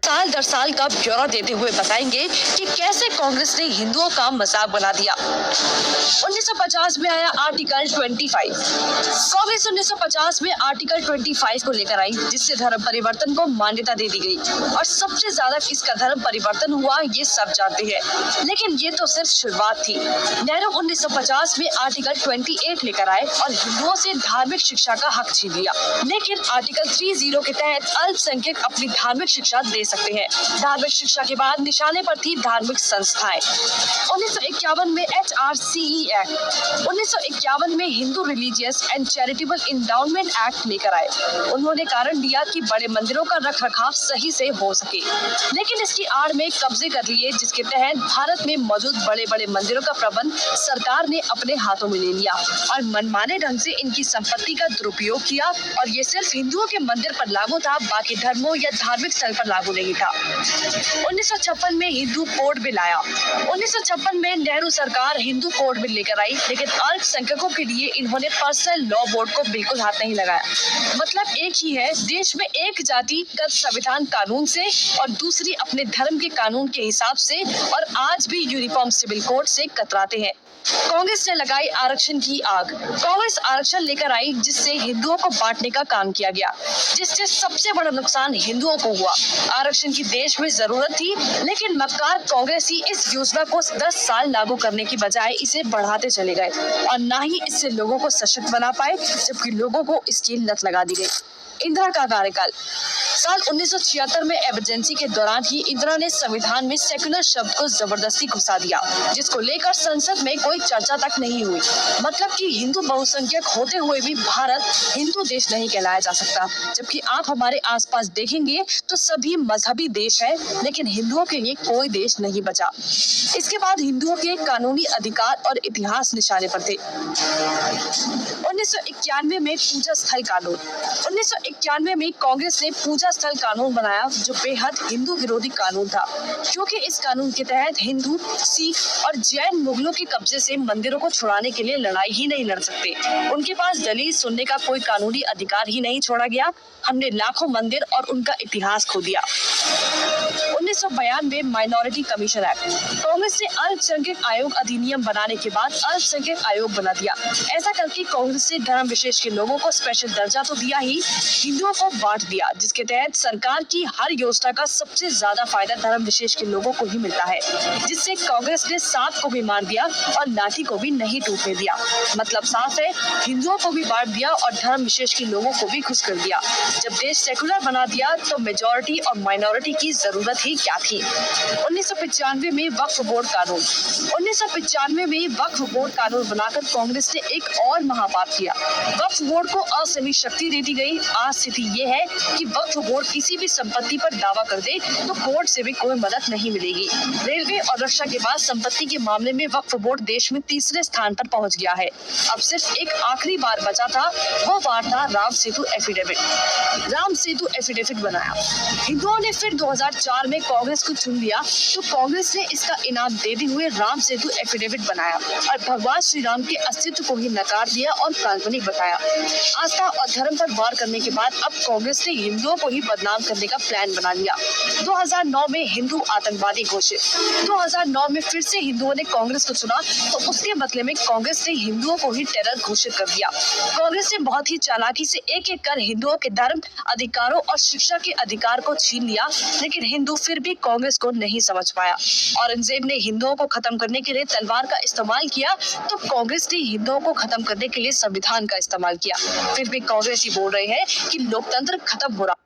साल दर साल का ब्यौरा देते हुए बताएंगे कि कैसे कांग्रेस ने हिंदुओं का मजाक बना दिया। 1950 में आया आर्टिकल 25। कांग्रेस 1950 में आर्टिकल 25 को लेकर आई, जिससे धर्म परिवर्तन को मान्यता दे दी गई और सबसे ज्यादा किसका धर्म परिवर्तन हुआ ये सब जानते हैं। लेकिन ये तो सिर्फ शुरुआत थी। नेहरू 1950 में आर्टिकल 28 लेकर आए और हिंदुओं से धार्मिक शिक्षा का हक छीन लिया। लेकिन आर्टिकल 30 के तहत अल्पसंख्यक अपनी धार्मिक शिक्षा दे सकते हैं। धार्मिक शिक्षा के बाद निशाने पर थी धार्मिक संस्थाएं। 1951 में HRCE एक्ट, 1951 में Hindu religious and charitable endowment act लेकर आए। उन्होंने कारण दिया कि बड़े मंदिरों का रखरखाव सही से हो सके, लेकिन इसकी आड़ में कब्जे कर लिए, जिसके तहत भारत में मौजूद बड़े बड़े मंदिरों का प्रबंध सरकार ने अपने हाथों में ले लिया और मनमाने ढंग से इनकी संपत्ति का दुरुपयोग किया। और ये सिर्फ हिंदुओं के मंदिर पर लागू था, बाकी धर्मों या धार्मिक स्थल पर लागू नहीं था। 1956 में हिंदू कोड बिल आया। 1956 में नेहरू सरकार हिंदू कोड बिल लेकर आई, लेकिन अल्पसंख्यकों के लिए इन्होंने पर्सनल लॉ बोर्ड को बिल्कुल हाथ नहीं लगाया। मतलब एक ही है, देश में एक जाति का संविधान कानून से और दूसरी अपने धर्म के कानून के हिसाब से, और आज भी यूनिफॉर्म सिविल कोड से कतराते हैं। कांग्रेस ने लगाई आरक्षण की आग। कांग्रेस आरक्षण लेकर आई, जिससे हिंदुओं को बांटने का काम किया गया, जिससे सबसे बड़ा नुकसान हिंदुओं को हुआ। आरक्षण की देश में जरूरत थी, लेकिन मक्कार कांग्रेसी इस योजना को 10 साल लागू करने की बजाय इसे बढ़ाते चले गए और न ही इससे लोगों को सशक्त बना पाए, जबकि लोगों को इसकी लत लगा दी गई। इंदिरा का कार्यकाल। साल 1976 में इमरजेंसी के दौरान ही इंदिरा ने संविधान में सेक्युलर शब्द को जबरदस्ती घुसा दिया, जिसको लेकर संसद में कोई चर्चा तक नहीं हुई। मतलब कि हिंदू बहुसंख्यक होते हुए भी भारत हिंदू देश नहीं कहलाया जा सकता। जबकि आप हमारे आसपास देखेंगे तो सभी मजहबी देश है, लेकिन हिंदुओं के लिए कोई देश नहीं बचा। इसके बाद हिंदुओं के कानूनी अधिकार और इतिहास निशाने पर थे। 1991 में पूजा स्थल कानून। 1991 में कांग्रेस ने पूजा स्थल कानून बनाया, जो बेहद हिंदू विरोधी कानून था, क्योंकि इस कानून के तहत हिंदू, सिख और जैन मुगलों के कब्जे से मंदिरों को छुड़ाने के लिए लड़ाई ही नहीं लड़ सकते। उनके पास दलील सुनने का कोई कानूनी अधिकार ही नहीं छोड़ा गया। हमने लाखों मंदिर और उनका इतिहास खो दिया। 1992 माइनॉरिटी कमीशन एक्ट। कांग्रेस ने अल्पसंख्यक आयोग अधिनियम बनाने के बाद अल्पसंख्यक आयोग बना दिया। ऐसा करके कांग्रेस ने धर्म विशेष के लोगों को स्पेशल दर्जा तो दिया ही, हिंदुओं को बांट दिया, जिसके तहत सरकार की हर योजना का सबसे ज्यादा फायदा धर्म विशेष के लोगों को ही मिलता है, जिससे कांग्रेस ने सांप को भी मार दिया और लाठी को भी नहीं टूटने दिया। मतलब साफ है, हिंदुओं को भी बांट दिया और धर्म विशेष के लोगों को भी खुश कर दिया। जब देश सेकुलर बना दिया तो मेजोरिटी और माइनॉरिटी की जरूरत ही क्या थी। 1995 में वक्फ बोर्ड कानून। 1995 में वक्फ बोर्ड कानून बनाकर कांग्रेस ने एक और महापाप किया। वक्फ बोर्ड को असीमित शक्ति दे दी गई। आज स्थिति ये है कि वक्फ बोर्ड किसी भी संपत्ति पर दावा कर दे तो कोर्ट से भी कोई मदद नहीं मिलेगी। रेलवे और रक्षा के बाद संपत्ति के मामले में वक्फ बोर्ड देश में तीसरे स्थान पर पहुंच गया है। अब सिर्फ एक आखिरी बार बचा था, वो बार था राम सेतु एफिडेविट। राम सेतु एफिडेविट बनाया। हिंदुओं ने फिर 2004 में कांग्रेस को चुन लिया, तो कांग्रेस ने इसका इनाम देते हुए राम सेतु एफिडेविट बनाया और भगवान श्री राम के अस्तित्व को ही नकार दिया और काल्पनिक बताया। आस्था और धर्म पर वार करने के बाद अब कांग्रेस ने हिंदुओं को ही बदनाम करने का प्लान बना लिया। 2009 में हिंदू आतंकवादी घोषित। 2009 में फिर से हिंदुओं ने कांग्रेस को चुना, तो उसके बदले में कांग्रेस ने हिंदुओं को ही टेरर घोषित कर दिया। कांग्रेस ने बहुत ही चालाकी से एक एक कर हिंदुओं के धर्म, अधिकारों और शिक्षा के अधिकार को छीन लिया, लेकिन हिंदू फिर भी कांग्रेस को नहीं समझ पाया। औरंगजेब ने हिंदुओं को खत्म करने के लिए तलवार का इस्तेमाल किया, तो कांग्रेस ने हिंदुओं को खत्म करने के लिए संविधान का इस्तेमाल किया। फिर भी कांग्रेस ही बोल रहे हैं कि लोकतंत्र खत्म हो रहा।